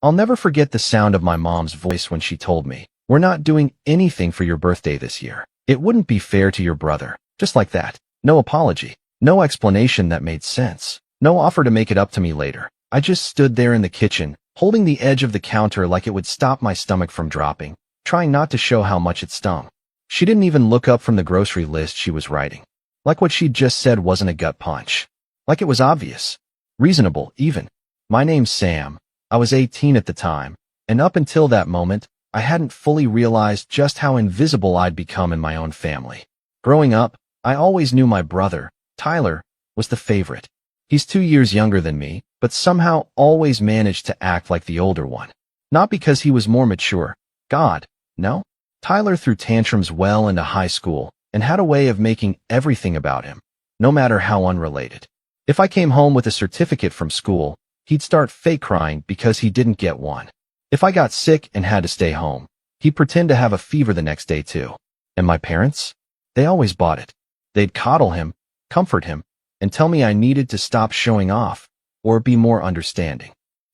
I'll never forget the sound of my mom's voice when she told me, "We're not doing anything for your birthday this year. It wouldn't be fair to your brother." Just like that. No apology. No explanation that made sense. No offer to make it up to me later. I just stood there in the kitchen, holding the edge of the counter like it would stop my stomach from dropping, trying not to show how much it stung. She didn't even look up from the grocery list she was writing. Like what she'd just said wasn't a gut punch. Like it was obvious. Reasonable, even. My name's Sam. I was 18 at the time, and up until that moment, I hadn't fully realized just how invisible I'd become in my own family. Growing up, I always knew my brother, Tyler, was the favorite. He's 2 years younger than me, but somehow always managed to act like the older one. Not because he was more mature. God, no. Tyler threw tantrums well into high school and had a way of making everything about him, no matter how unrelated. If I came home with a certificate from school, he'd start fake crying because he didn't get one. If I got sick and had to stay home, he'd pretend to have a fever the next day too. And my parents? They always bought it. They'd coddle him, comfort him, and tell me I needed to stop showing off or be more understanding.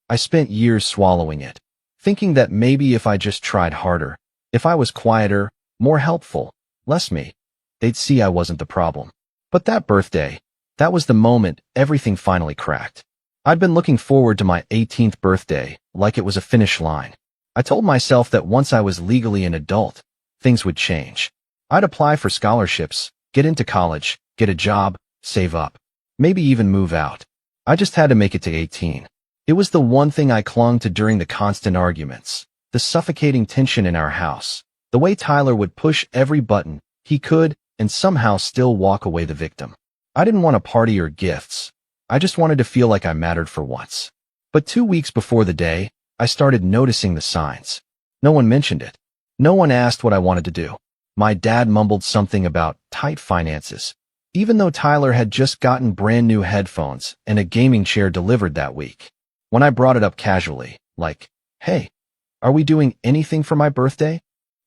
I spent years swallowing it, thinking that maybe if I just tried harder, if I was quieter, more helpful, less me, they'd see I wasn't the problem. But that birthday, that was the moment everything finally cracked. I'd been looking forward to my 18th birthday like it was a finish line. I told myself that once I was legally an adult, things would change. I'd apply for scholarships, get into college, get a job, save up, maybe even move out. I just had to make it to 18. It was the one thing I clung to during the constant arguments, the suffocating tension in our house, the way Tyler would push every button he could and somehow still walk away the victim. I didn't want a party or gifts. I just wanted to feel like I mattered for once. But 2 weeks before the day, I started noticing the signs. No one mentioned it. No one asked what I wanted to do. My dad mumbled something about tight finances, even though Tyler had just gotten brand new headphones and a gaming chair delivered that week. When I brought it up casually, like, "Hey, are we doing anything for my birthday?"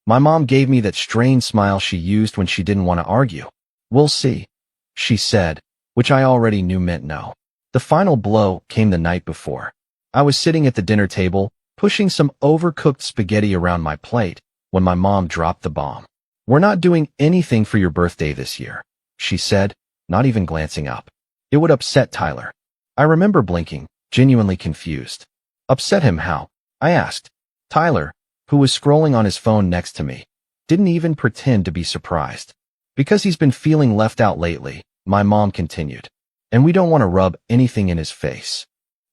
My mom gave me that strained smile she used when she didn't want to argue. "We'll see," she said, which I already knew meant no. The final blow came the night before. I was sitting at the dinner table, pushing some overcooked spaghetti around my plate, when my mom dropped the bomb. "We're not doing anything for your birthday this year," she said, not even glancing up. It would upset Tyler. I remember blinking, genuinely confused. Upset him how? I asked. Tyler, who was scrolling on his phone next to me, didn't even pretend to be surprised. "Because he's been feeling left out lately," my mom continued. "And we don't want to rub anything in his face."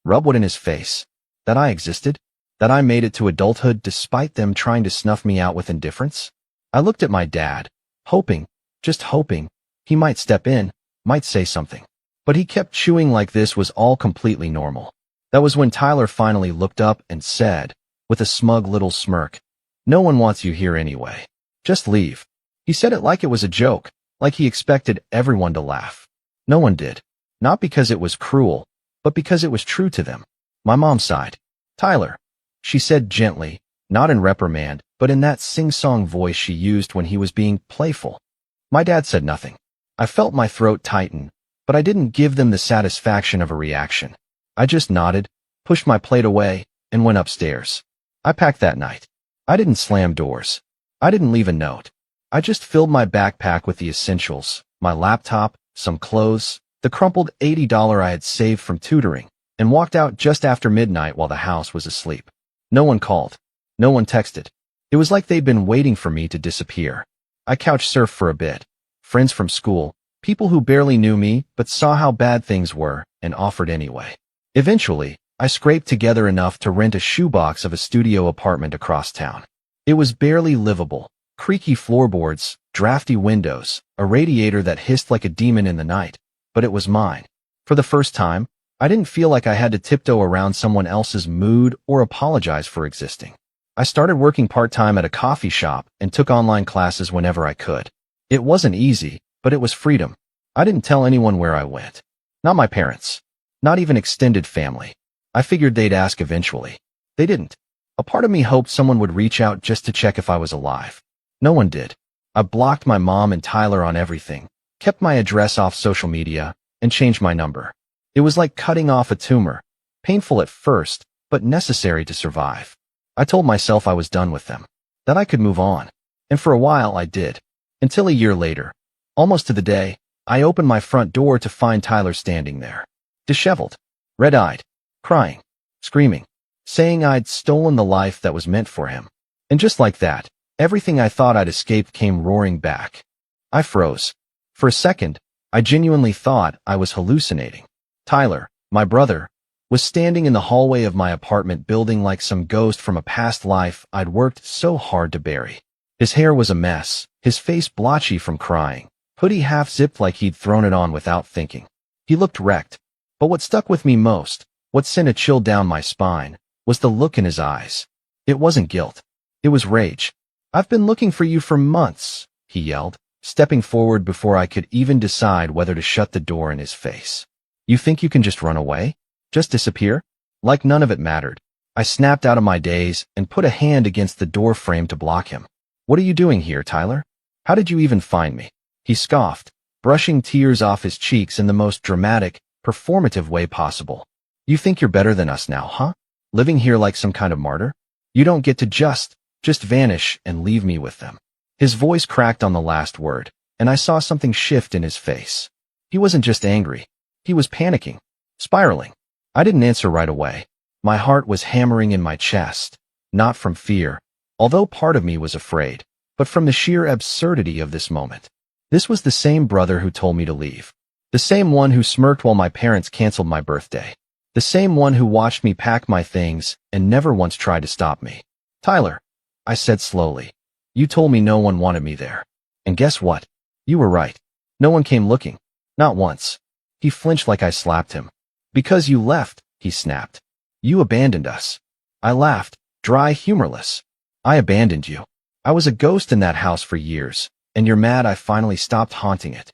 Rub what in his face? That I existed? That I made it to adulthood despite them trying to snuff me out with indifference? I looked at my dad, hoping, just hoping, he might step in, might say something. But he kept chewing like this was all completely normal. That was when Tyler finally looked up and said, with a smug little smirk, "No one wants you here anyway. Just leave." He said it like it was a joke, like he expected everyone to laugh. No one did. Not because it was cruel, but because it was true to them. My mom sighed. "Tyler," she said gently, not in reprimand, but in that sing-song voice she used when he was being playful. My dad said nothing. I felt my throat tighten, but I didn't give them the satisfaction of a reaction. I just nodded, pushed my plate away, and went upstairs. I packed that night. I didn't slam doors. I didn't leave a note. I just filled my backpack with the essentials, my laptop, some clothes, the crumpled $80 I had saved from tutoring, and walked out just after midnight while the house was asleep. No one called. No one texted. It was like they'd been waiting for me to disappear. I couch surfed for a bit. Friends from school, people who barely knew me but saw how bad things were and offered anyway. Eventually, I scraped together enough to rent a shoebox of a studio apartment across town. It was barely livable. Creaky floorboards, drafty windows, a radiator that hissed like a demon in the night. But it was mine. For the first time, I didn't feel like I had to tiptoe around someone else's mood or apologize for existing. I started working part-time at a coffee shop and took online classes whenever I could. It wasn't easy, but it was freedom. I didn't tell anyone where I went. Not my parents. Not even extended family. I figured they'd ask eventually. They didn't. A part of me hoped someone would reach out just to check if I was alive. No one did. I blocked my mom and Tyler on everything, kept my address off social media, and changed my number. It was like cutting off a tumor. Painful at first, but necessary to survive. I told myself I was done with them, that I could move on. And for a while I did. Until a year later, almost to the day, I opened my front door to find Tyler standing there. Disheveled, red-eyed, crying, screaming, saying I'd stolen the life that was meant for him. And just like that, everything I thought I'd escaped came roaring back. I froze. For a second, I genuinely thought I was hallucinating. Tyler, my brother, was standing in the hallway of my apartment building like some ghost from a past life I'd worked so hard to bury. His hair was a mess, his face blotchy from crying, hoodie half-zipped like he'd thrown it on without thinking. He looked wrecked. But what stuck with me most, what sent a chill down my spine, was the look in his eyes. It wasn't guilt. It was rage. "I've been looking for you for months," he yelled, stepping forward before I could even decide whether to shut the door in his face. "You think you can just run away? Just disappear?" Like none of it mattered. I snapped out of my daze and put a hand against the door frame to block him. "What are you doing here, Tyler? How did you even find me?" He scoffed, brushing tears off his cheeks in the most dramatic, performative way possible. "You think you're better than us now, huh? Living here like some kind of martyr? You don't get to just vanish and leave me with them." His voice cracked on the last word, and I saw something shift in his face. He wasn't just angry. He was panicking, spiraling. I didn't answer right away. My heart was hammering in my chest, not from fear, although part of me was afraid, but from the sheer absurdity of this moment. This was the same brother who told me to leave. The same one who smirked while my parents canceled my birthday. The same one who watched me pack my things and never once tried to stop me. "Tyler," I said slowly, "you told me no one wanted me there. And guess what? You were right. No one came looking. Not once." He flinched like I slapped him. "Because you left," he snapped. "You abandoned us." I laughed, dry, humorless. "I abandoned you. I was a ghost in that house for years, and you're mad I finally stopped haunting it."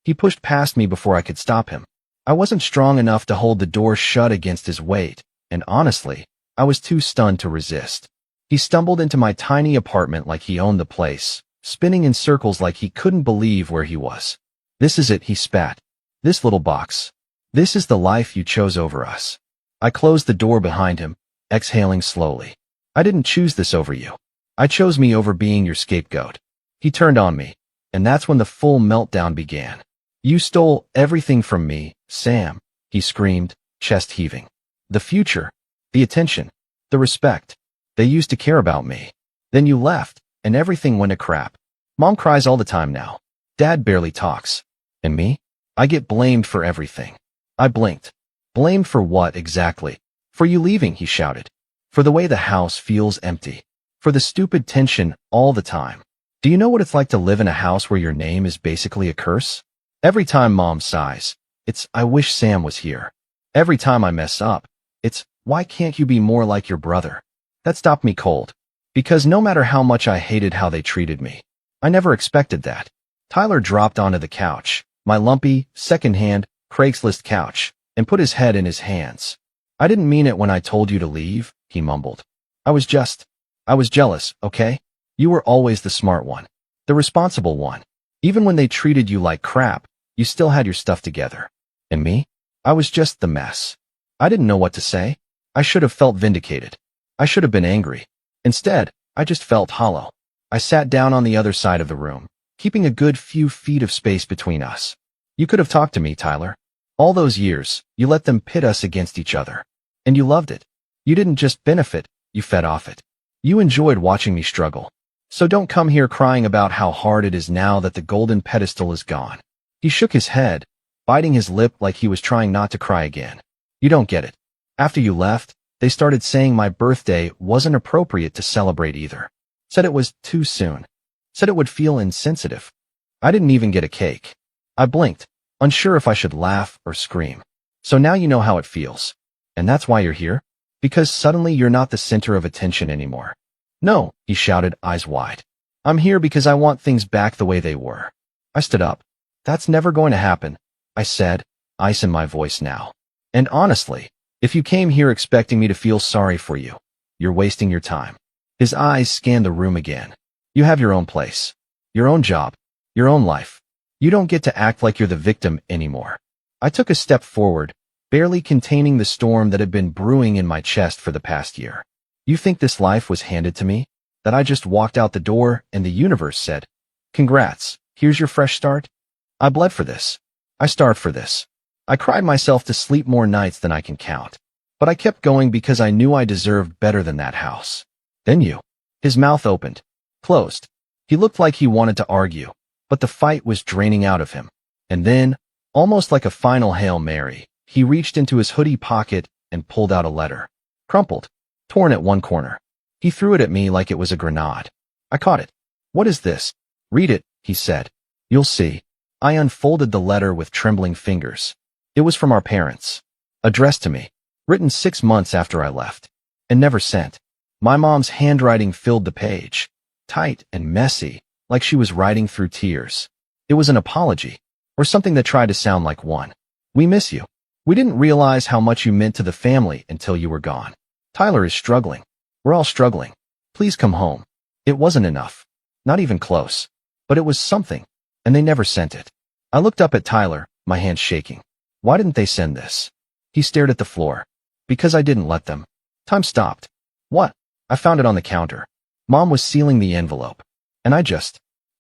He pushed past me before I could stop him. I wasn't strong enough to hold the door shut against his weight, and honestly, I was too stunned to resist. He stumbled into my tiny apartment like he owned the place, spinning in circles like he couldn't believe where he was. "This is it," he spat. "This little box. This is the life you chose over us." I closed the door behind him, exhaling slowly. "I didn't choose this over you. I chose me over being your scapegoat." He turned on me, and that's when the full meltdown began. "You stole everything from me, Sam," he screamed, chest heaving. "The future, the attention, the respect. They used to care about me. Then you left, and everything went to crap. Mom cries all the time now. Dad barely talks. And me? I get blamed for everything." I blinked. "Blamed for what exactly?" "For you leaving," he shouted. "For the way the house feels empty. For the stupid tension all the time. Do you know what it's like to live in a house where your name is basically a curse? Every time Mom sighs, it's 'I wish Sam was here.' Every time I mess up, it's 'Why can't you be more like your brother?' That stopped me cold. Because no matter how much I hated how they treated me, I never expected that." Tyler dropped onto the couch, my lumpy, second-hand, Craigslist couch, and put his head in his hands. "I didn't mean it when I told you to leave," he mumbled. I was jealous, okay? You were always the smart one, the responsible one. Even when they treated you like crap, you still had your stuff together. And me? I was just the mess. I didn't know what to say. I should have felt vindicated. I should have been angry. Instead, I just felt hollow. I sat down on the other side of the room, keeping a good few feet of space between us. "You could have talked to me, Tyler. All those years, you let them pit us against each other. And you loved it. You didn't just benefit, you fed off it. You enjoyed watching me struggle. So don't come here crying about how hard it is now that the golden pedestal is gone." He shook his head, biting his lip like he was trying not to cry again. "You don't get it. After you left, they started saying my birthday wasn't appropriate to celebrate either. Said it was too soon. Said it would feel insensitive. I didn't even get a cake." I blinked, unsure if I should laugh or scream. "So now you know how it feels. And that's why you're here? Because suddenly you're not the center of attention anymore." "No," he shouted, eyes wide. "I'm here because I want things back the way they were." I stood up. "That's never going to happen," I said, ice in my voice now. "And honestly, if you came here expecting me to feel sorry for you, you're wasting your time." His eyes scanned the room again. "You have your own place, your own job, your own life. You don't get to act like you're the victim anymore." I took a step forward, barely containing the storm that had been brewing in my chest for the past year. You think this life was handed to me? That I just walked out the door and the universe said, "Congrats, here's your fresh start"? I bled for this. I starved for this. I cried myself to sleep more nights than I can count. But I kept going because I knew I deserved better than that house. Then you. His mouth opened, closed. He looked like he wanted to argue, but the fight was draining out of him. And then, almost like a final Hail Mary, he reached into his hoodie pocket and pulled out a letter. Crumpled, torn at one corner. He threw it at me like it was a grenade. I caught it. "What is this?" "Read it," he said. "You'll see." I unfolded the letter with trembling fingers. It was from our parents. Addressed to me. Written 6 months after I left. And never sent. My mom's handwriting filled the page. Tight and messy, like she was writing through tears. It was an apology. Or something that tried to sound like one. "We miss you. We didn't realize how much you meant to the family until you were gone. Tyler is struggling. We're all struggling. Please come home." It wasn't enough. Not even close. But it was something. And they never sent it. I looked up at Tyler, my hands shaking. Why didn't they send this? He stared at the floor. Because I didn't let them. Time stopped. What? I found it on the counter. Mom was sealing the envelope. And I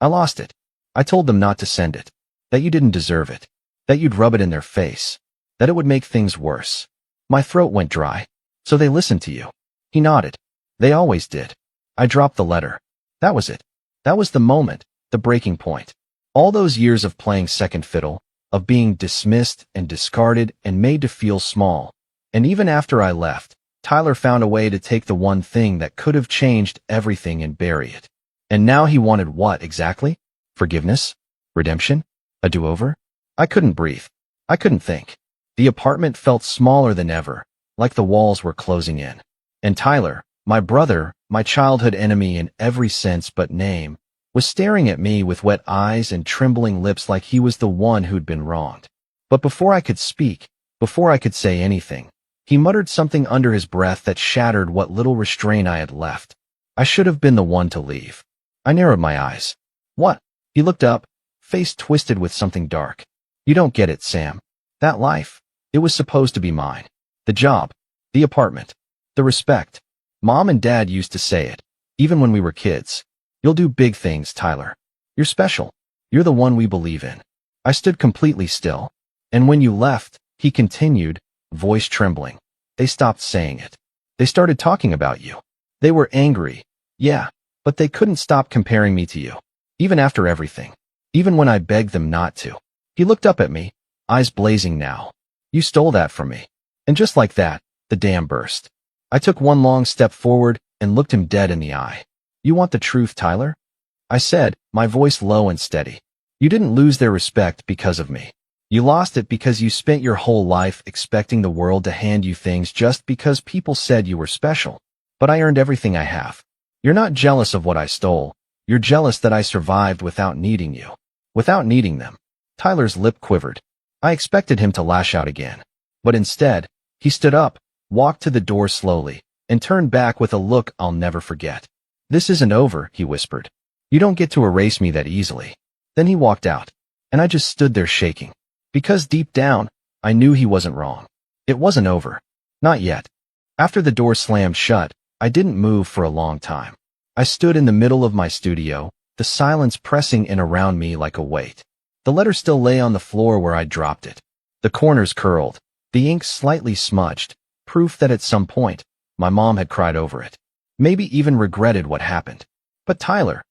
lost it. I told them not to send it. That you didn't deserve it. That you'd rub it in their face. That it would make things worse. My throat went dry. So they listened to you. He nodded. They always did. I dropped the letter. That was it. That was the moment, the breaking point. All those years of playing second fiddle, of being dismissed and discarded and made to feel small. And even after I left, Tyler found a way to take the one thing that could have changed everything and bury it. And now he wanted what exactly? Forgiveness? Redemption? A do-over? I couldn't breathe. I couldn't think. The apartment felt smaller than ever, like the walls were closing in. And Tyler, my brother, my childhood enemy in every sense but name, was staring at me with wet eyes and trembling lips like he was the one who'd been wronged. But before I could speak, before I could say anything, he muttered something under his breath that shattered what little restraint I had left. I should have been the one to leave. I narrowed my eyes. What? He looked up, face twisted with something dark. You don't get it, Sam. That life, it was supposed to be mine. The job, the apartment, the respect. Mom and Dad used to say it, even when we were kids. You'll do big things, Tyler. You're special. You're the one we believe in. I stood completely still. And when you left, he continued, voice trembling. They stopped saying it. They started talking about you. They were angry. Yeah, but they couldn't stop comparing me to you. Even after everything. Even when I begged them not to. He looked up at me, eyes blazing now. You stole that from me. And just like that, the dam burst. I took one long step forward and looked him dead in the eye. You want the truth, Tyler? I said, my voice low and steady. You didn't lose their respect because of me. You lost it because you spent your whole life expecting the world to hand you things just because people said you were special. But I earned everything I have. You're not jealous of what I stole. You're jealous that I survived without needing you. Without needing them. Tyler's lip quivered. I expected him to lash out again. But instead, he stood up, walked to the door slowly, and turned back with a look I'll never forget. This isn't over, he whispered. You don't get to erase me that easily. Then he walked out, and I just stood there shaking. Because deep down, I knew he wasn't wrong. It wasn't over. Not yet. After the door slammed shut, I didn't move for a long time. I stood in the middle of my studio, the silence pressing in around me like a weight. The letter still lay on the floor where I'd dropped it. The corners curled, the ink slightly smudged, proof that at some point, my mom had cried over it. Maybe even regretted what happened. But Tyler,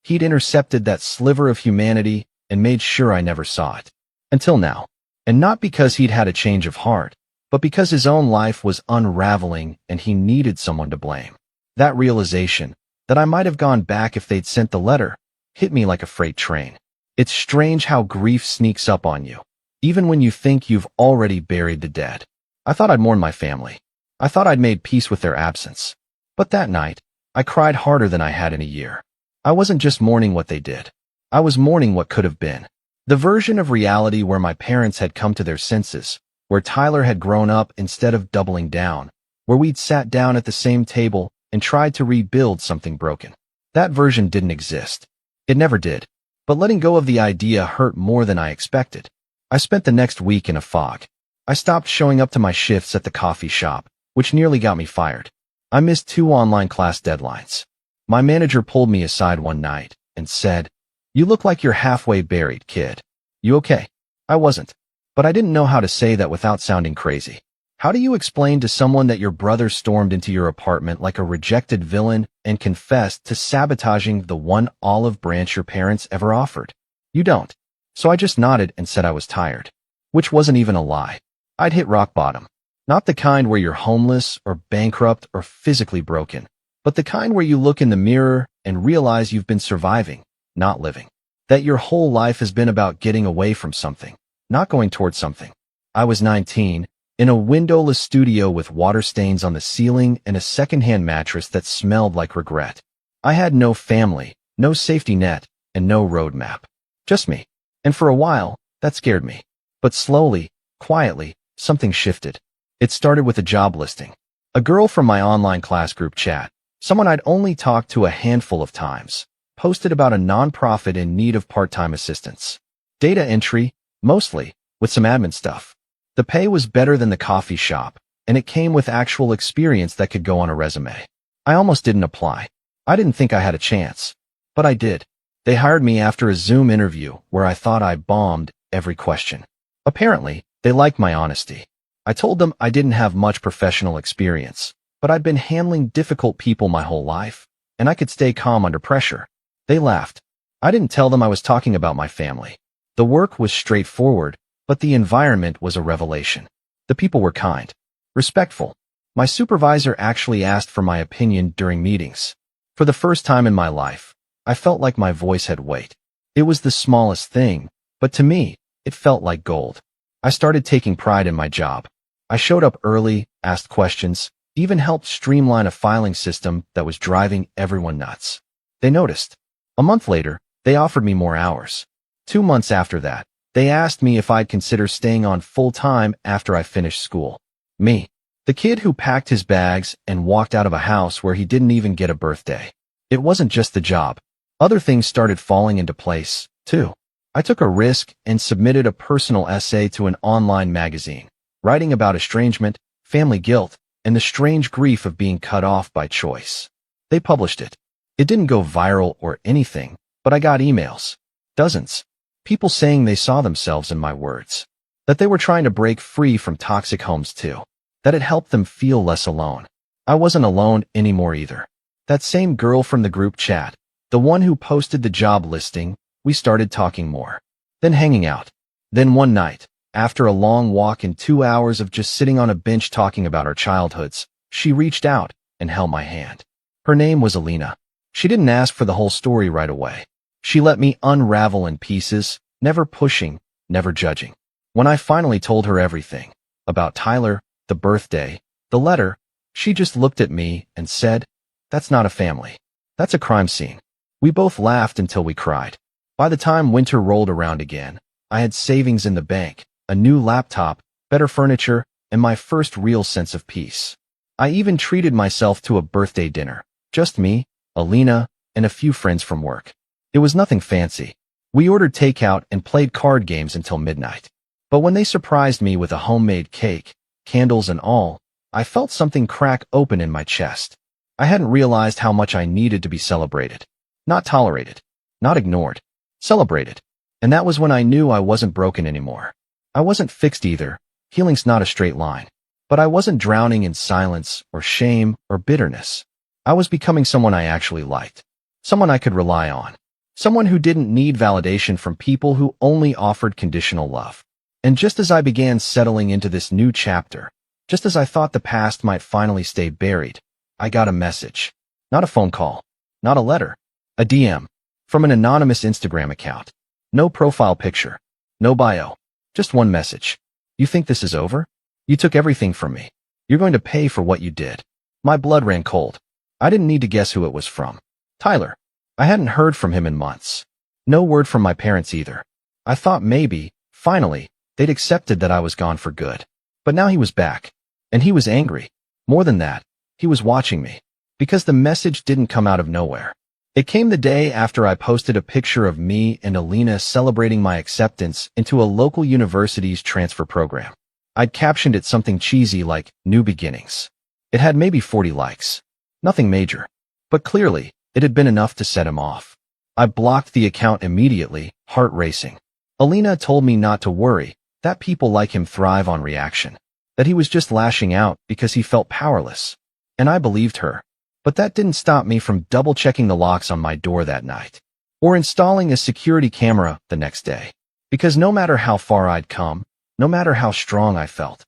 he'd intercepted that sliver of humanity and made sure I never saw it. Until now. And not because he'd had a change of heart, but because his own life was unraveling and he needed someone to blame. That realization, that I might have gone back if they'd sent the letter, hit me like a freight train. It's strange how grief sneaks up on you, even when you think you've already buried the dead. I thought I'd mourn my family. I thought I'd made peace with their absence. But that night, I cried harder than I had in a year. I wasn't just mourning what they did. I was mourning what could have been. The version of reality where my parents had come to their senses, where Tyler had grown up instead of doubling down, where we'd sat down at the same table and tried to rebuild something broken. That version didn't exist. It never did. But letting go of the idea hurt more than I expected. I spent the next week in a fog. I stopped showing up to my shifts at the coffee shop, which nearly got me fired. I missed 2 online class deadlines. My manager pulled me aside one night and said, "You look like you're halfway buried, kid. You okay?" I wasn't. But I didn't know how to say that without sounding crazy. How do you explain to someone that your brother stormed into your apartment like a rejected villain and confessed to sabotaging the one olive branch your parents ever offered? You don't. So I just nodded and said I was tired. Which wasn't even a lie. I'd hit rock bottom. Not the kind where you're homeless or bankrupt or physically broken, but the kind where you look in the mirror and realize you've been surviving, not living. That your whole life has been about getting away from something, not going towards something. I was 19, in a windowless studio with water stains on the ceiling and a secondhand mattress that smelled like regret. I had no family, no safety net, and no roadmap. Just me. And for a while, that scared me. But slowly, quietly, something shifted. It started with a job listing. A girl from my online class group chat, someone I'd only talked to a handful of times, posted about a nonprofit in need of part-time assistance. Data entry, mostly, with some admin stuff. The pay was better than the coffee shop, and it came with actual experience that could go on a resume. I almost didn't apply. I didn't think I had a chance. But I did. They hired me after a Zoom interview where I thought I bombed every question. Apparently, they liked my honesty. I told them I didn't have much professional experience, but I'd been handling difficult people my whole life, and I could stay calm under pressure. They laughed. I didn't tell them I was talking about my family. The work was straightforward, but the environment was a revelation. The people were kind, respectful. My supervisor actually asked for my opinion during meetings. For the first time in my life, I felt like my voice had weight. It was the smallest thing, but to me, it felt like gold. I started taking pride in my job. I showed up early, asked questions, even helped streamline a filing system that was driving everyone nuts. They noticed. A month later, they offered me more hours. 2 months after that, they asked me if I'd consider staying on full-time after I finished school. Me, the kid who packed his bags and walked out of a house where he didn't even get a birthday. It wasn't just the job. Other things started falling into place, too. I took a risk and submitted a personal essay to an online magazine, writing about estrangement, family guilt, and the strange grief of being cut off by choice. They published it. It didn't go viral or anything, but I got emails. Dozens. People saying they saw themselves in my words. That they were trying to break free from toxic homes too. That it helped them feel less alone. I wasn't alone anymore either. That same girl from the group chat, the one who posted the job listing, we started talking more. Then hanging out. Then one night, after a long walk and 2 hours of just sitting on a bench talking about our childhoods, she reached out and held my hand. Her name was Alina. She didn't ask for the whole story right away. She let me unravel in pieces, never pushing, never judging. When I finally told her everything, about Tyler, the birthday, the letter, she just looked at me and said, "That's not a family. That's a crime scene." We both laughed until we cried. By the time winter rolled around again, I had savings in the bank, a new laptop, better furniture, and my first real sense of peace. I even treated myself to a birthday dinner. Just me, Alina, and a few friends from work. It was nothing fancy. We ordered takeout and played card games until midnight. But when they surprised me with a homemade cake, candles and all, I felt something crack open in my chest. I hadn't realized how much I needed to be celebrated. Not tolerated. Not ignored. Celebrated. And that was when I knew I wasn't broken anymore. I wasn't fixed either. Healing's not a straight line. But I wasn't drowning in silence or shame or bitterness. I was becoming someone I actually liked. Someone I could rely on. Someone who didn't need validation from people who only offered conditional love. And just as I began settling into this new chapter, just as I thought the past might finally stay buried, I got a message. Not a phone call. Not a letter. A DM. From an anonymous Instagram account. No profile picture. No bio. Just one message. "You think this is over? You took everything from me. You're going to pay for what you did." My blood ran cold. I didn't need to guess who it was from. Tyler. I hadn't heard from him in months. No word from my parents either. I thought maybe, finally, they'd accepted that I was gone for good. But now he was back. And he was angry. More than that, he was watching me. Because the message didn't come out of nowhere. It came the day after I posted a picture of me and Alina celebrating my acceptance into a local university's transfer program. I'd captioned it something cheesy like New Beginnings. It had maybe 40 likes. Nothing major. But clearly, it had been enough to set him off. I blocked the account immediately, heart racing. Alina told me not to worry, that people like him thrive on reaction. That he was just lashing out because he felt powerless. And I believed her. But that didn't stop me from double-checking the locks on my door that night. Or installing a security camera the next day. Because no matter how far I'd come, no matter how strong I felt,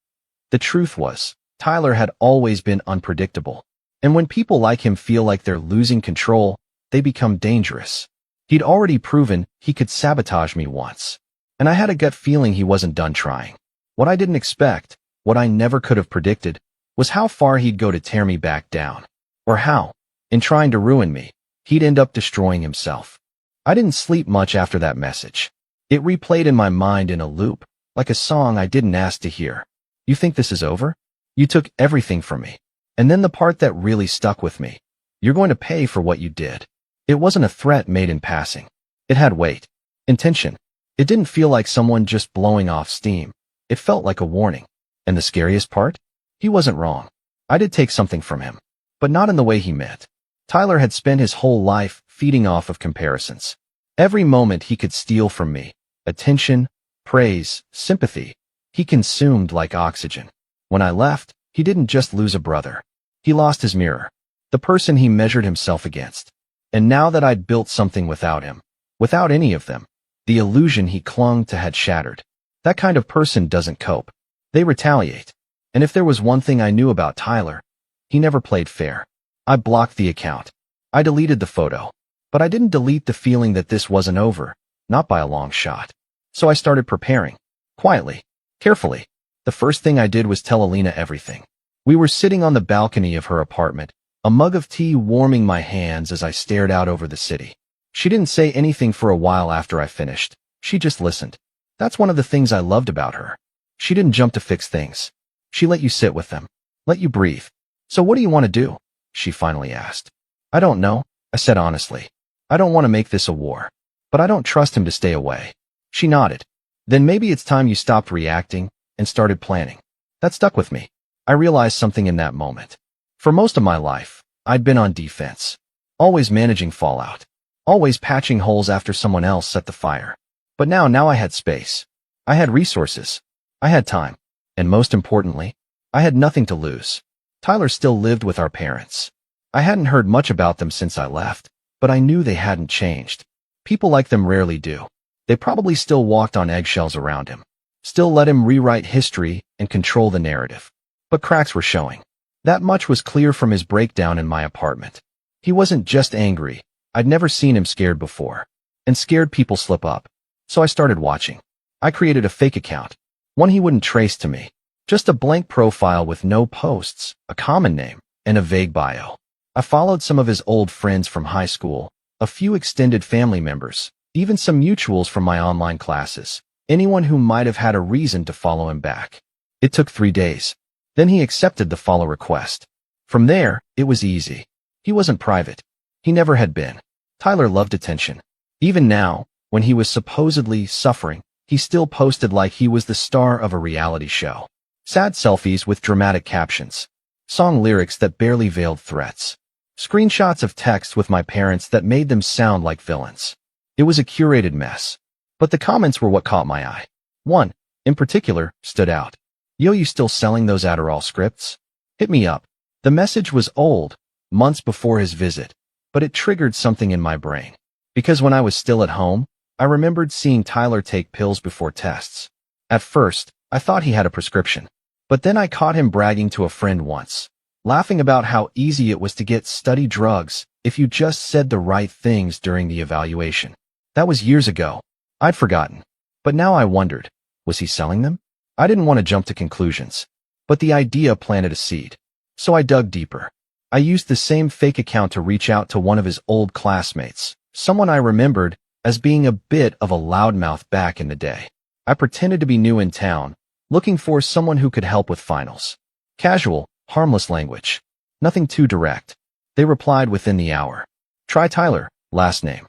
the truth was, Tyler had always been unpredictable. And when people like him feel like they're losing control, they become dangerous. He'd already proven he could sabotage me once. And I had a gut feeling he wasn't done trying. What I didn't expect, what I never could have predicted, was how far he'd go to tear me back down. Or how, in trying to ruin me, he'd end up destroying himself. I didn't sleep much after that message. It replayed in my mind in a loop, like a song I didn't ask to hear. You think this is over? You took everything from me. And then the part that really stuck with me. You're going to pay for what you did. It wasn't a threat made in passing. It had weight. Intention. It didn't feel like someone just blowing off steam. It felt like a warning. And the scariest part? He wasn't wrong. I did take something from him. But not in the way he meant. Tyler had spent his whole life feeding off of comparisons. Every moment he could steal from me. Attention, praise, sympathy. He consumed like oxygen. When I left, he didn't just lose a brother. He lost his mirror. The person he measured himself against. And now that I'd built something without him, without any of them, the illusion he clung to had shattered. That kind of person doesn't cope. They retaliate. And if there was one thing I knew about Tyler, he never played fair. I blocked the account. I deleted the photo. But I didn't delete the feeling that this wasn't over, not by a long shot. So I started preparing. Quietly. Carefully. The first thing I did was tell Alina everything. We were sitting on the balcony of her apartment, a mug of tea warming my hands as I stared out over the city. She didn't say anything for a while after I finished. She just listened. That's one of the things I loved about her. She didn't jump to fix things. She let you sit with them. Let you breathe. So what do you want to do? She finally asked. I don't know, I said honestly. I don't want to make this a war. But I don't trust him to stay away. She nodded. Then maybe it's time you stopped reacting and started planning. That stuck with me. I realized something in that moment. For most of my life, I'd been on defense. Always managing fallout. Always patching holes after someone else set the fire. But now I had space. I had resources. I had time. And most importantly, I had nothing to lose. Tyler still lived with our parents. I hadn't heard much about them since I left, but I knew they hadn't changed. People like them rarely do. They probably still walked on eggshells around him. Still let him rewrite history and control the narrative. But cracks were showing. That much was clear from his breakdown in my apartment. He wasn't just angry. I'd never seen him scared before. And scared people slip up. So I started watching. I created a fake account. One he wouldn't trace to me. Just a blank profile with no posts, a common name, and a vague bio. I followed some of his old friends from high school, a few extended family members, even some mutuals from my online classes, anyone who might have had a reason to follow him back. It took 3 days. Then he accepted the follow request. From there, it was easy. He wasn't private. He never had been. Tyler loved attention. Even now, when he was supposedly suffering, he still posted like he was the star of a reality show. Sad selfies with dramatic captions. Song lyrics that barely veiled threats. Screenshots of texts with my parents that made them sound like villains. It was a curated mess. But the comments were what caught my eye. One, in particular, stood out. Yo, you still selling those Adderall scripts? Hit me up. The message was old, months before his visit, but it triggered something in my brain. Because when I was still at home, I remembered seeing Tyler take pills before tests. At first, I thought he had a prescription. But then I caught him bragging to a friend once, laughing about how easy it was to get study drugs if you just said the right things during the evaluation. That was years ago. I'd forgotten. But now I wondered, was he selling them? I didn't want to jump to conclusions. But the idea planted a seed. So I dug deeper. I used the same fake account to reach out to one of his old classmates, someone I remembered as being a bit of a loudmouth back in the day. I pretended to be new in town, looking for someone who could help with finals. Casual, harmless language. Nothing too direct. They replied within the hour. Try Tyler, last name.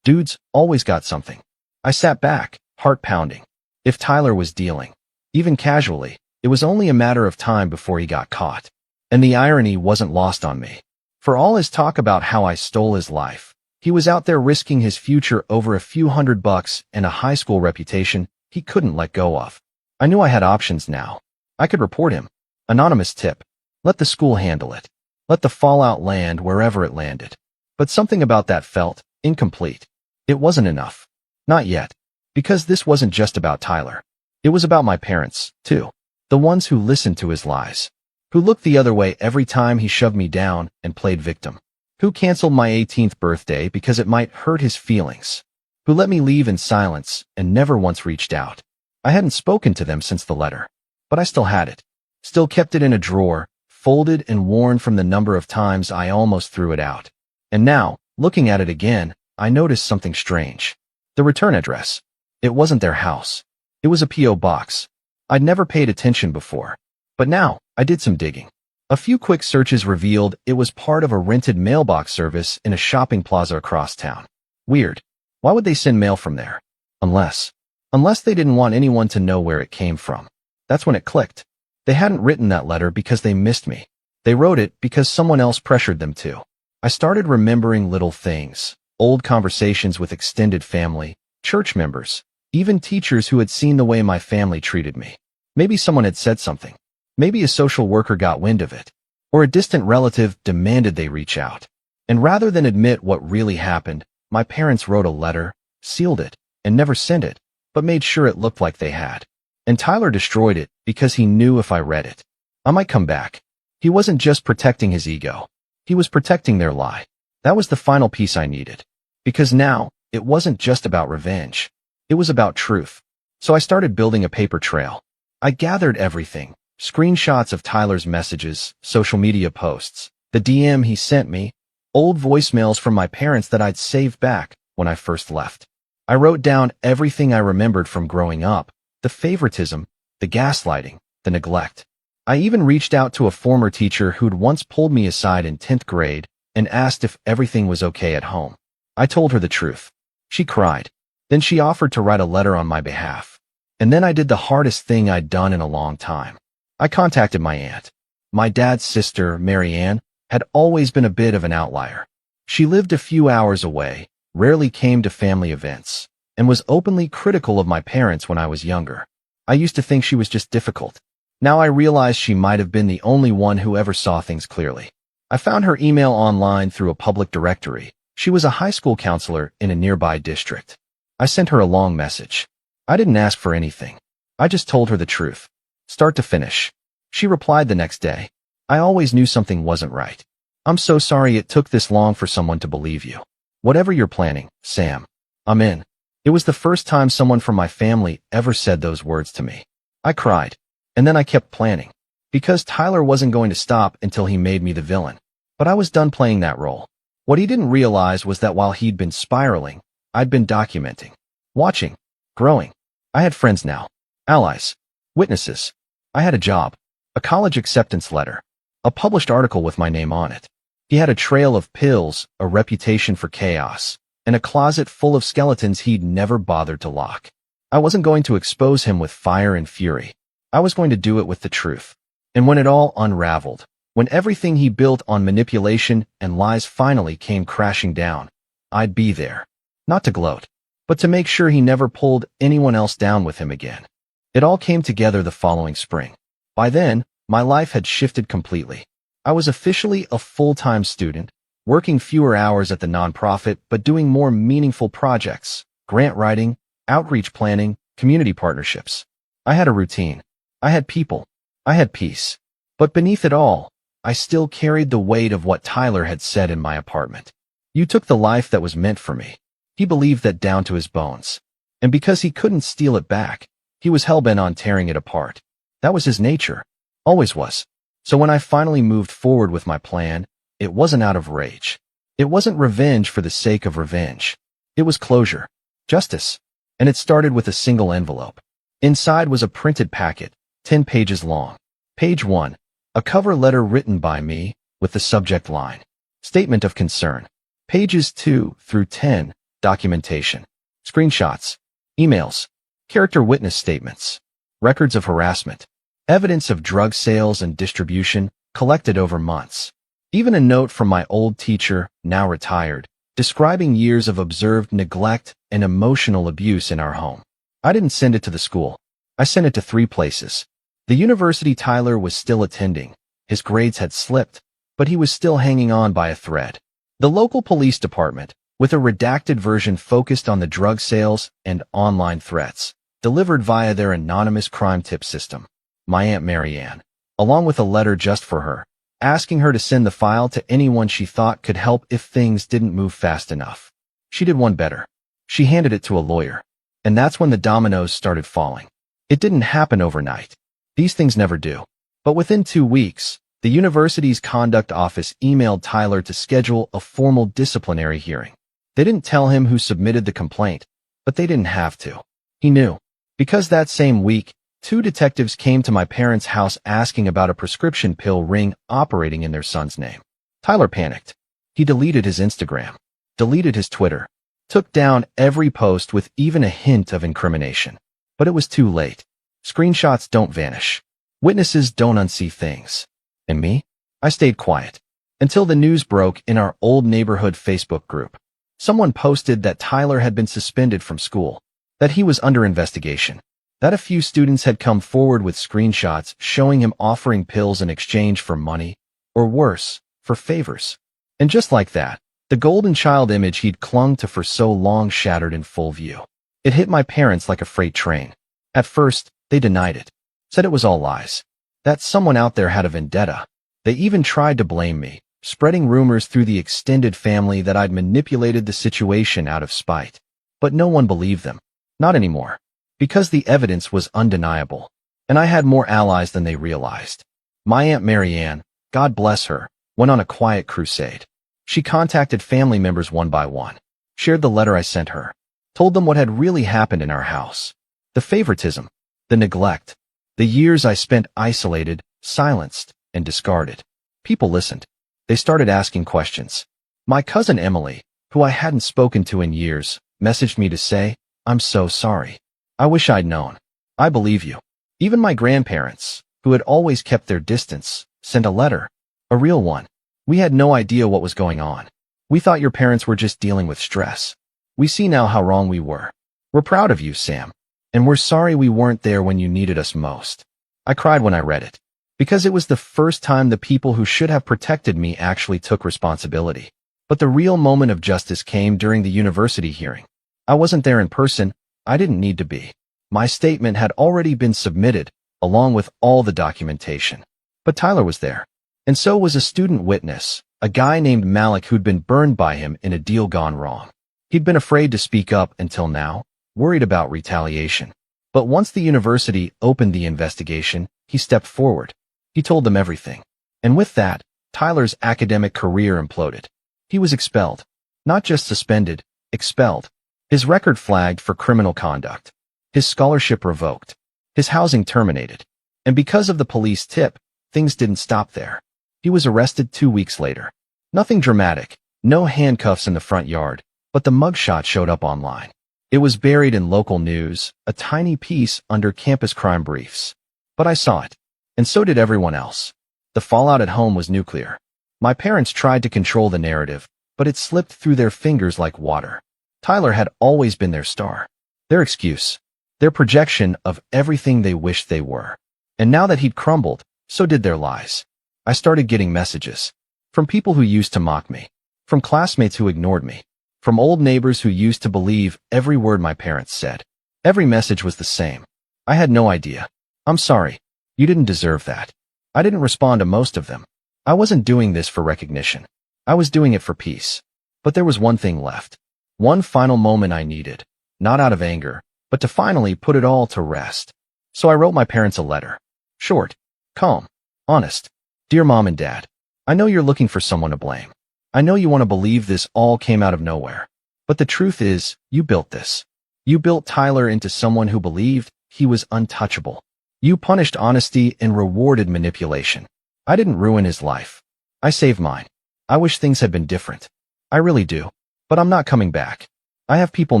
Dudes always got something. I sat back, heart pounding. If Tyler was dealing, even casually, It was only a matter of time before he got caught. And the irony wasn't lost on me. For all his talk about how I stole his life, he was out there risking his future over a few $100 and a high school reputation he couldn't let go of. I knew I had options now. I could report him. Anonymous tip. Let the school handle it. Let the fallout land wherever it landed. But something about that felt incomplete. It wasn't enough. Not yet. Because this wasn't just about Tyler. It was about my parents, too. The ones who listened to his lies. Who looked the other way every time he shoved me down and played victim. Who canceled my 18th birthday because it might hurt his feelings. Who let me leave in silence and never once reached out. I hadn't spoken to them since the letter. But I still had it. Still kept it in a drawer, folded and worn from the number of times I almost threw it out. And now, looking at it again, I noticed something strange. The return address. It wasn't their house. It was a P.O. box. I'd never paid attention before. But now, I did some digging. A few quick searches revealed it was part of a rented mailbox service in a shopping plaza across town. Weird. Why would they send mail from there? Unless they didn't want anyone to know where it came from. That's when it clicked. They hadn't written that letter because they missed me. They wrote it because someone else pressured them to. I started remembering little things. Old conversations with extended family, church members, even teachers who had seen the way my family treated me. Maybe someone had said something. Maybe a social worker got wind of it. Or a distant relative demanded they reach out. And rather than admit what really happened, my parents wrote a letter, sealed it, and never sent it, but made sure it looked like they had. And Tyler destroyed it because he knew if I read it, I might come back. He wasn't just protecting his ego. He was protecting their lie. That was the final piece I needed. Because now, it wasn't just about revenge. It was about truth. So I started building a paper trail. I gathered everything. Screenshots of Tyler's messages, social media posts, the DM he sent me, old voicemails from my parents that I'd saved back when I first left. I wrote down everything I remembered from growing up, the favoritism, the gaslighting, the neglect. I even reached out to a former teacher who'd once pulled me aside in 10th grade and asked if everything was okay at home. I told her the truth. She cried. Then she offered to write a letter on my behalf. And then I did the hardest thing I'd done in a long time. I contacted my aunt. My dad's sister, Mary Ann, had always been a bit of an outlier. She lived a few hours away, rarely came to family events, and was openly critical of my parents when I was younger. I used to think she was just difficult. Now I realized she might have been the only one who ever saw things clearly. I found her email online through a public directory. She was a high school counselor in a nearby district. I sent her a long message. I didn't ask for anything. I just told her the truth. Start to finish. She replied the next day. I always knew something wasn't right. I'm so sorry it took this long for someone to believe you. Whatever you're planning, Sam. I'm in. It was the first time someone from my family ever said those words to me. I cried. And then I kept planning. Because Tyler wasn't going to stop until he made me the villain. But I was done playing that role. What he didn't realize was that while he'd been spiraling, I'd been documenting, watching, growing. I had friends now. Allies. Witnesses. I had a job. A college acceptance letter. A published article with my name on it. He had a trail of pills, a reputation for chaos, and a closet full of skeletons he'd never bothered to lock. I wasn't going to expose him with fire and fury. I was going to do it with the truth. And when it all unraveled, when everything he built on manipulation and lies finally came crashing down, I'd be there. Not to gloat, but to make sure he never pulled anyone else down with him again. It all came together the following spring. By then, my life had shifted completely. I was officially a full-time student, working fewer hours at the nonprofit but doing more meaningful projects, grant writing, outreach planning, community partnerships. I had a routine. I had people. I had peace. But beneath it all, I still carried the weight of what Tyler had said in my apartment. You took the life that was meant for me. He believed that down to his bones. And because he couldn't steal it back, he was hell-bent on tearing it apart. That was his nature. Always was. So when I finally moved forward with my plan, it wasn't out of rage. It wasn't revenge for the sake of revenge. It was closure. Justice. And it started with a single envelope. Inside was a printed packet, 10 pages long. Page 1. A cover letter written by me, with the subject line. Statement of concern. Pages 2 through 10. Documentation. Screenshots. Emails. Character witness statements. Records of harassment. Evidence of drug sales and distribution collected over months. Even a note from my old teacher, now retired, describing years of observed neglect and emotional abuse in our home. I didn't send it to the school. I sent it to 3 places. The university Tyler was still attending. His grades had slipped, but he was still hanging on by a thread. The local police department, with a redacted version focused on the drug sales and online threats, delivered via their anonymous crime tip system. My Aunt Marianne, along with a letter just for her, asking her to send the file to anyone she thought could help if things didn't move fast enough. She did one better. She handed it to a lawyer. And that's when the dominoes started falling. It didn't happen overnight. These things never do. But within 2 weeks, the university's conduct office emailed Tyler to schedule a formal disciplinary hearing. They didn't tell him who submitted the complaint, but they didn't have to. He knew. Because that same week, 2 detectives came to my parents' house asking about a prescription pill ring operating in their son's name. Tyler panicked. He deleted his Instagram, deleted his Twitter, took down every post with even a hint of incrimination. But it was too late. Screenshots don't vanish. Witnesses don't unsee things. And me? I stayed quiet. Until the news broke in our old neighborhood Facebook group. Someone posted that Tyler had been suspended from school, that he was under investigation, that a few students had come forward with screenshots showing him offering pills in exchange for money, or worse, for favors. And just like that, the golden child image he'd clung to for so long shattered in full view. It hit my parents like a freight train. At first, they denied it, said it was all lies, that someone out there had a vendetta. They even tried to blame me, spreading rumors through the extended family that I'd manipulated the situation out of spite. But no one believed them. Not anymore. Because the evidence was undeniable, and I had more allies than they realized. My Aunt Marianne, God bless her, went on a quiet crusade. She contacted family members one by one, shared the letter I sent her, told them what had really happened in our house. The favoritism, the neglect, the years I spent isolated, silenced, and discarded. People listened. They started asking questions. My cousin Emily, who I hadn't spoken to in years, messaged me to say, "I'm so sorry. I wish I'd known. I believe you." Even my grandparents, who had always kept their distance, sent a letter. A real one. "We had no idea what was going on. We thought your parents were just dealing with stress. We see now how wrong we were. We're proud of you, Sam. And we're sorry we weren't there when you needed us most." I cried when I read it, because it was the first time the people who should have protected me actually took responsibility. But the real moment of justice came during the university hearing. I wasn't there in person. I didn't need to be. My statement had already been submitted, along with all the documentation. But Tyler was there. And so was a student witness, a guy named Malik who'd been burned by him in a deal gone wrong. He'd been afraid to speak up until now, worried about retaliation. But once the university opened the investigation, he stepped forward. He told them everything. And with that, Tyler's academic career imploded. He was expelled. Not just suspended, expelled. His record flagged for criminal conduct. His scholarship revoked. His housing terminated. And because of the police tip, things didn't stop there. He was arrested 2 weeks later. Nothing dramatic, no handcuffs in the front yard, but the mugshot showed up online. It was buried in local news, a tiny piece under campus crime briefs. But I saw it. And so did everyone else. The fallout at home was nuclear. My parents tried to control the narrative, but it slipped through their fingers like water. Tyler had always been their star, their excuse, their projection of everything they wished they were. And now that he'd crumbled, so did their lies. I started getting messages. From people who used to mock me. From classmates who ignored me. From old neighbors who used to believe every word my parents said. Every message was the same. I had no idea. "I'm sorry. You didn't deserve that." I didn't respond to most of them. I wasn't doing this for recognition. I was doing it for peace. But there was one thing left. One final moment I needed. Not out of anger, but to finally put it all to rest. So I wrote my parents a letter. Short, calm, honest. "Dear Mom and Dad, I know you're looking for someone to blame. I know you want to believe this all came out of nowhere. But the truth is, you built this. You built Tyler into someone who believed he was untouchable. You punished honesty and rewarded manipulation. I didn't ruin his life. I saved mine. I wish things had been different. I really do. But I'm not coming back. I have people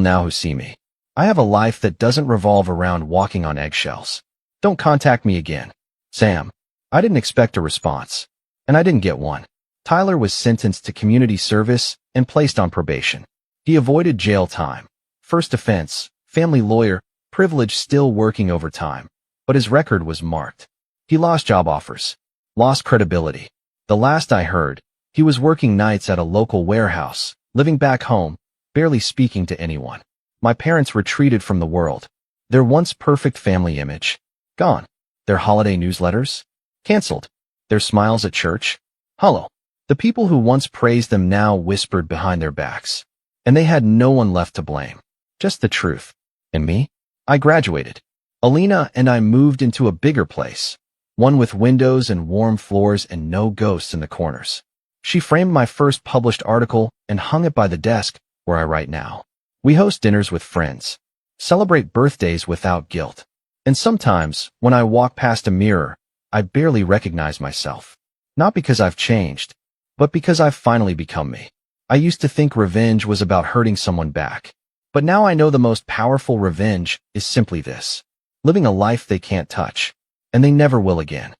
now who see me. I have a life that doesn't revolve around walking on eggshells. Don't contact me again. Sam. I didn't expect a response. And I didn't get one. Tyler was sentenced to community service and placed on probation. He avoided jail time. First offense, family lawyer, privilege, still working overtime. But his record was marked. He lost job offers. Lost credibility. The last I heard, he was working nights at a local warehouse, living back home, barely speaking to anyone. My parents retreated from the world. Their once perfect family image, gone. Their holiday newsletters, canceled. Their smiles at church, hollow. The people who once praised them now whispered behind their backs. And they had no one left to blame. Just the truth. And me? I graduated. Alina and I moved into a bigger place. One with windows and warm floors and no ghosts in the corners. She framed my first published article and hung it by the desk where I write now. We host dinners with friends. Celebrate birthdays without guilt. And sometimes, when I walk past a mirror, I barely recognize myself. Not because I've changed, but because I've finally become me. I used to think revenge was about hurting someone back. But now I know the most powerful revenge is simply this: living a life they can't touch, and they never will again.